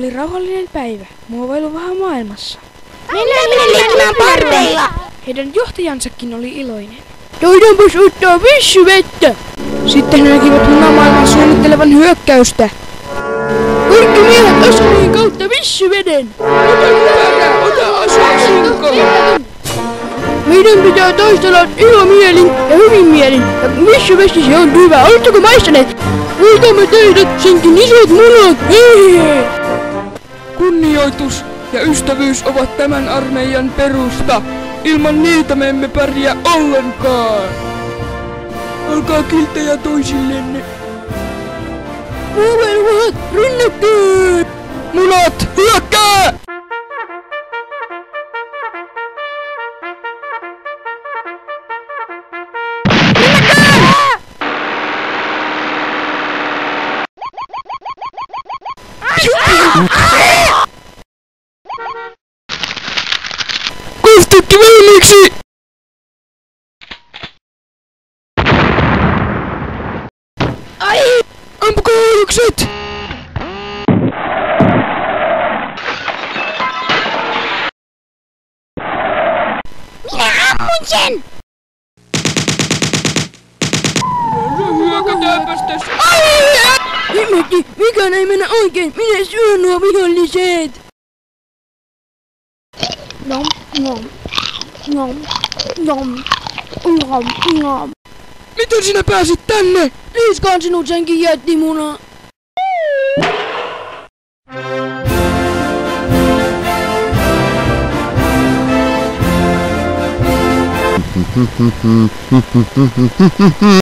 Oli rauhallinen päivä, muovailu vähän maailmassa. Mennään liikkumaan parveilla! Heidän johtajansakin oli iloinen. Taidaanpas ottaa vissyvettä! Sitten he näkivät munamaailman suunnittelevan hyökkäystä. Kaikki miehet asumien kautta vissyveden! Ota asunko! Meidän pitää taistella ilomielin ja hyvin mielin. Ja vissyvesi se on hyvä. Oletteko maistaneet? Voitamme tehdä senkin isot munat! Hei! Kunnioitus ja ystävyys ovat tämän armeijan perusta. Ilman niitä me emme pärjää ollenkaan. Olkaa kilttejä toisillenne. Muovailumunat rinnakkain! Munat, hyökkää! Kostettu valmiiksi! Ai! Ampukaa alukset! Minä ammun sen! Hyökätäänpäs tässä! Himmetti, mikään ei mennä oikein. Minä syön nuo viholliset. Nom, nom, nom, nom, nom, nom. Miten sinä pääsit tänne? Liiskaan sinut senkin jättimuna.